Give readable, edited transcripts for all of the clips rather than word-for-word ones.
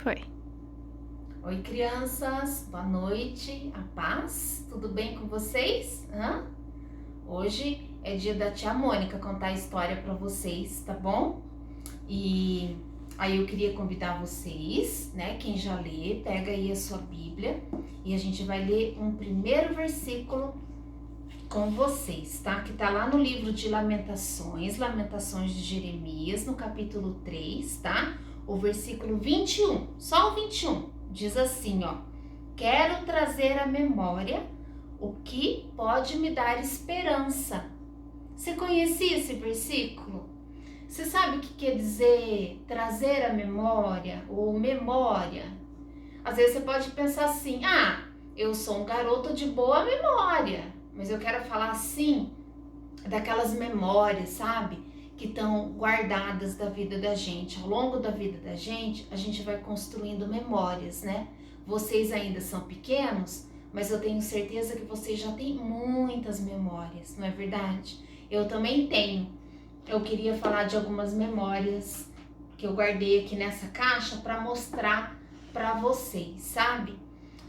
Foi. Oi, crianças, boa noite, a paz, tudo bem com vocês? Hoje é dia da tia Mônica contar a história para vocês, tá bom? E aí eu queria convidar vocês, né, quem já lê, pega aí a sua Bíblia e a gente vai ler um primeiro versículo com vocês, tá? Que tá lá no livro de Lamentações, Lamentações de Jeremias, no capítulo 3, tá? O versículo 21, só o 21, diz assim, ó: quero trazer à memória o que pode me dar esperança. Você conhecia esse versículo? Você sabe o que quer dizer trazer à memória ou memória? Às vezes você pode pensar assim, eu sou um garoto de boa memória, mas eu quero falar assim, daquelas memórias, sabe? Que estão guardadas da vida da gente. Ao longo da vida da gente, a gente vai construindo memórias, né? Vocês ainda são pequenos, mas eu tenho certeza que vocês já têm muitas memórias, não é verdade? Eu também tenho. Eu queria falar de algumas memórias que eu guardei aqui nessa caixa para mostrar para vocês, sabe?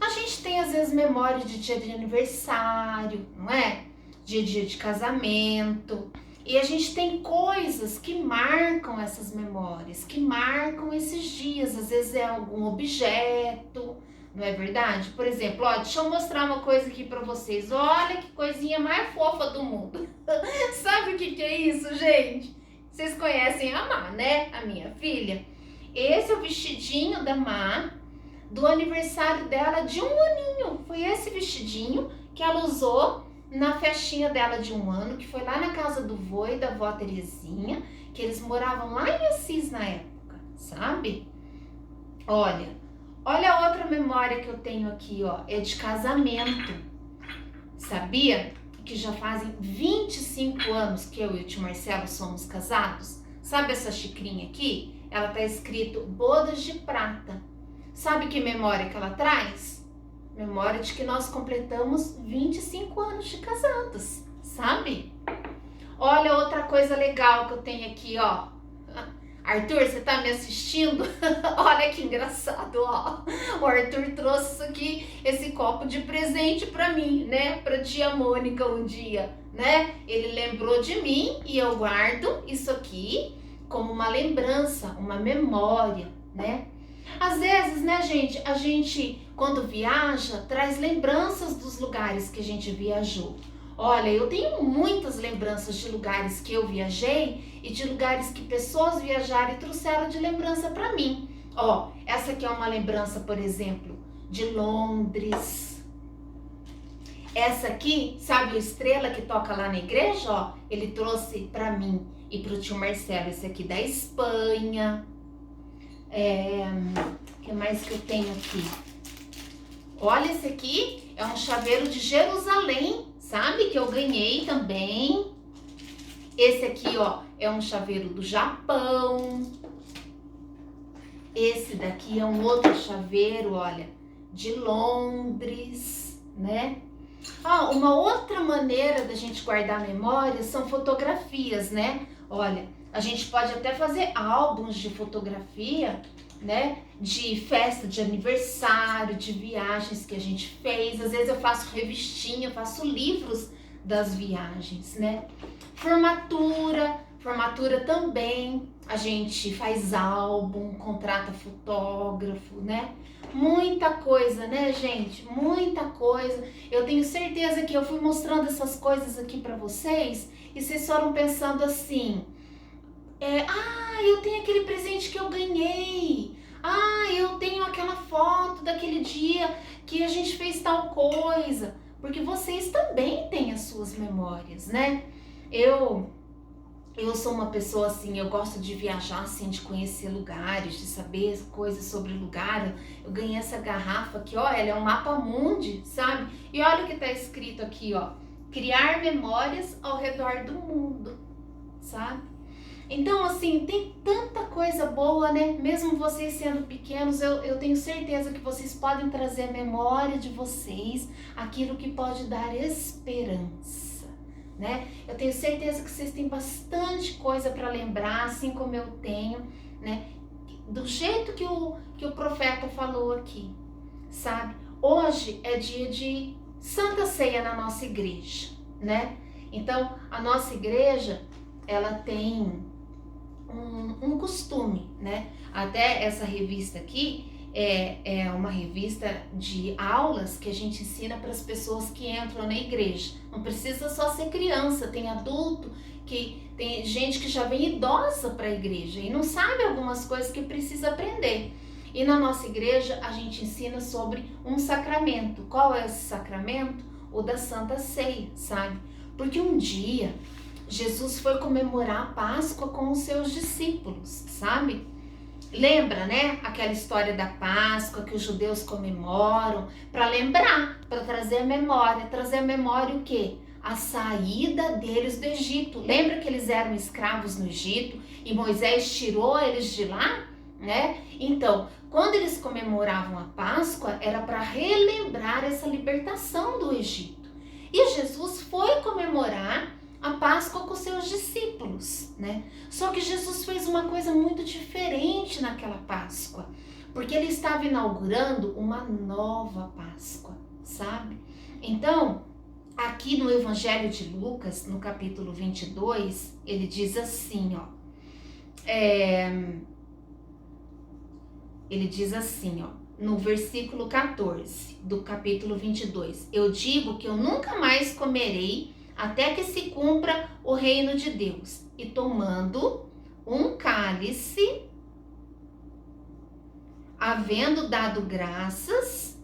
A gente tem às vezes memória de dia de aniversário, não é? De dia de casamento. E a gente tem coisas que marcam essas memórias, que marcam esses dias. Às vezes é algum objeto, não é verdade? Por exemplo, ó, deixa eu mostrar uma coisa aqui pra vocês. Olha que coisinha mais fofa do mundo. Sabe o que é isso, gente? Vocês conhecem a Má, né? A minha filha. Esse é o vestidinho da Má, do aniversário dela de 1 aninho. Foi esse vestidinho que ela usou na festinha dela de 1 ano, que foi lá na casa do vô e da vó Terezinha, que eles moravam lá em Assis na época, sabe? Olha a outra memória que eu tenho aqui, ó, é de casamento. Sabia que já fazem 25 anos que eu e o tio Marcelo somos casados? Sabe essa xicrinha aqui? Ela tá escrito bodas de prata. Sabe que memória que ela traz? Memória de que nós completamos 25 anos de casados, sabe? Olha outra coisa legal que eu tenho aqui, ó. Arthur, você tá me assistindo? Olha que engraçado, ó. O Arthur trouxe isso aqui, esse copo de presente pra mim, né? Pra tia Mônica um dia, né? Ele lembrou de mim e eu guardo isso aqui como uma lembrança, uma memória, né? Às vezes, né, gente, a gente, quando viaja, traz lembranças dos lugares que a gente viajou. Olha, eu tenho muitas lembranças de lugares que eu viajei e de lugares que pessoas viajaram e trouxeram de lembrança para mim. Ó, essa aqui é uma lembrança, por exemplo, de Londres. Essa aqui, sabe a estrela que toca lá na igreja? Ó, ele trouxe para mim e para o tio Marcelo. Esse aqui da Espanha. O que mais que eu tenho aqui? Olha, esse aqui é um chaveiro de Jerusalém, sabe? Que eu ganhei também. Esse aqui, ó, é um chaveiro do Japão. Esse daqui é um outro chaveiro, olha, de Londres, né? Uma outra maneira da gente guardar memórias são fotografias, né? Olha, a gente pode até fazer álbuns de fotografia, né? De festa de aniversário, de viagens que a gente fez. Às vezes eu faço revistinha, faço livros das viagens, né? Formatura também. A gente faz álbum, contrata fotógrafo, né? Muita coisa, né, gente? Muita coisa. Eu tenho certeza que eu fui mostrando essas coisas aqui pra vocês e vocês foram pensando assim: eu tenho aquele presente que eu ganhei. Eu tenho aquela foto daquele dia que a gente fez tal coisa. Porque vocês também têm as suas memórias, né? Eu sou uma pessoa assim, eu gosto de viajar assim, de conhecer lugares, de saber coisas sobre o lugar. Eu ganhei essa garrafa aqui, ó, ela é um mapa mundi, sabe? E olha o que tá escrito aqui, ó: criar memórias ao redor do mundo, sabe? Então, assim, tem tanta coisa boa, né? Mesmo vocês sendo pequenos, eu tenho certeza que vocês podem trazer a memória de vocês, aquilo que pode dar esperança, né? Eu tenho certeza que vocês têm bastante coisa para lembrar, assim como eu tenho, né? do jeito que o profeta falou aqui, sabe? Hoje é dia de Santa Ceia na nossa igreja, né? Então, a nossa igreja, ela tem um costume, né? Até essa revista aqui é uma revista de aulas que a gente ensina para as pessoas que entram na igreja. Não precisa só ser criança, tem adulto, tem gente que já vem idosa para a igreja e não sabe algumas coisas que precisa aprender. E na nossa igreja a gente ensina sobre um sacramento. Qual é esse sacramento? O da Santa Ceia, sabe? Porque um dia Jesus foi comemorar a Páscoa com os seus discípulos, sabe? Lembra, né? Aquela história da Páscoa que os judeus comemoram para lembrar, para trazer a memória. Trazer a memória o quê? A saída deles do Egito. Lembra que eles eram escravos no Egito e Moisés tirou eles de lá, né? Então, quando eles comemoravam a Páscoa, era para relembrar essa libertação do Egito. E Jesus foi comemorar a Páscoa com seus discípulos, né? Só que Jesus fez uma coisa muito diferente naquela Páscoa, porque ele estava inaugurando uma nova Páscoa, sabe? Então, aqui no Evangelho de Lucas, no capítulo 22, ele diz assim, ó, ele diz assim, ó, no versículo 14 do capítulo 22, eu digo que eu nunca mais comerei até que se cumpra o reino de Deus. E tomando um cálice, havendo dado graças,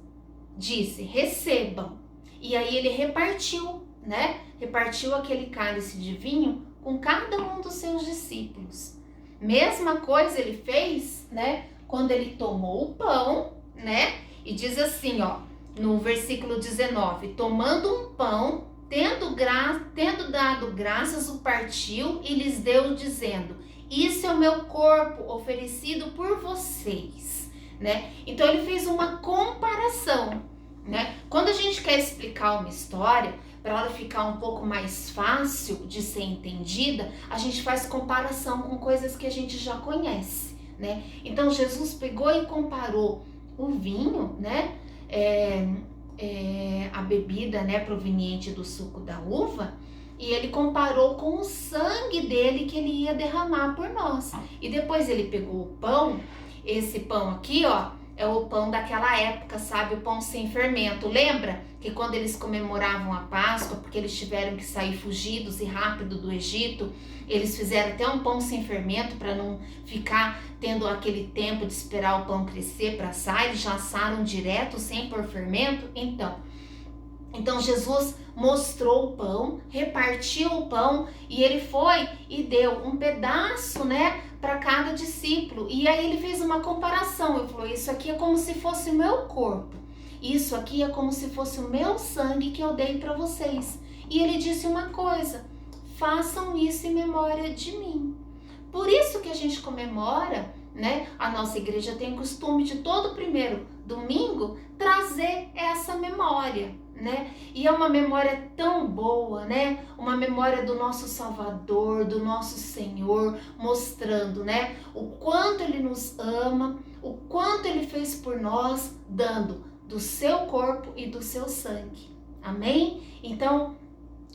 disse, recebam. E aí ele repartiu, né? Repartiu aquele cálice de vinho com cada um dos seus discípulos. Mesma coisa ele fez, né? Quando ele tomou o pão, né? E diz assim, ó, no versículo 19, tomando um pão, tendo dado graças, o partiu e lhes deu, dizendo, isso é o meu corpo oferecido por vocês, né? Então ele fez uma comparação, né? Quando a gente quer explicar uma história, para ela ficar um pouco mais fácil de ser entendida, a gente faz comparação com coisas que a gente já conhece, né? Então Jesus pegou e comparou o vinho, né? A bebida, né, proveniente do suco da uva, e ele comparou com o sangue dele que ele ia derramar por nós. E depois ele pegou o pão, esse pão aqui, ó, é o pão daquela época, sabe? O pão sem fermento. Lembra que quando eles comemoravam a Páscoa, porque eles tiveram que sair fugidos e rápido do Egito, eles fizeram até um pão sem fermento para não ficar tendo aquele tempo de esperar o pão crescer para assar. Eles já assaram direto, sem pôr fermento. Então Jesus mostrou o pão, repartiu o pão e ele foi e deu um pedaço, né, para cada discípulo. E aí ele fez uma comparação. Ele falou, isso aqui é como se fosse o meu corpo. Isso aqui é como se fosse o meu sangue que eu dei para vocês. E ele disse uma coisa, façam isso em memória de mim. Por isso que a gente comemora, né? A nossa igreja tem o costume de todo primeiro domingo trazer essa memória, né? E é uma memória tão boa, né? Uma memória do nosso Salvador, do nosso Senhor, mostrando, né? O quanto Ele nos ama, o quanto Ele fez por nós, dando do seu corpo e do seu sangue. Amém? Então,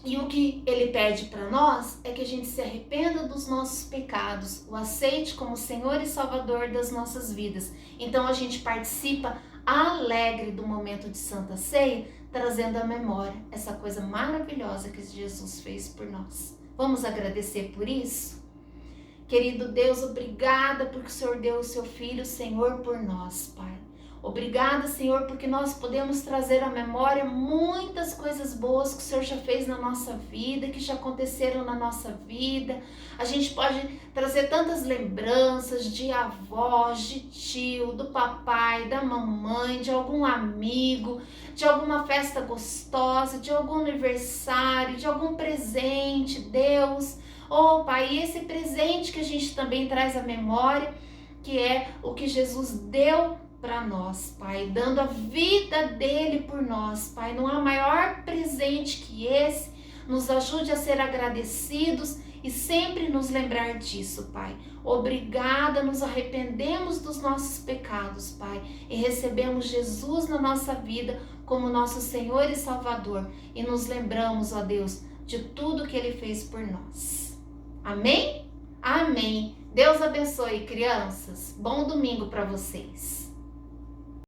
e o que Ele pede para nós é que a gente se arrependa dos nossos pecados, o aceite como Senhor e Salvador das nossas vidas. Então a gente participa alegre do momento de Santa Ceia, trazendo à memória essa coisa maravilhosa que Jesus fez por nós. Vamos agradecer por isso? Querido Deus, obrigada porque o Senhor deu o seu Filho, Senhor, por nós, Pai. Obrigada, Senhor, porque nós podemos trazer à memória muitas coisas boas que o Senhor já fez na nossa vida, que já aconteceram na nossa vida. A gente pode trazer tantas lembranças de avós, de tio, do papai, da mamãe, de algum amigo, de alguma festa gostosa, de algum aniversário, de algum presente, Deus. Oh, Pai, e esse presente que a gente também traz à memória, que é o que Jesus deu para nós, Pai, dando a vida dele por nós, Pai. Não há maior presente que esse. Nos ajude a ser agradecidos e sempre nos lembrar disso, Pai. Obrigada, nos arrependemos dos nossos pecados, Pai, e recebemos Jesus na nossa vida como nosso Senhor e Salvador, e nos lembramos, ó Deus, de tudo que Ele fez por nós. Amém? Amém. Deus abençoe, crianças. Bom domingo para vocês.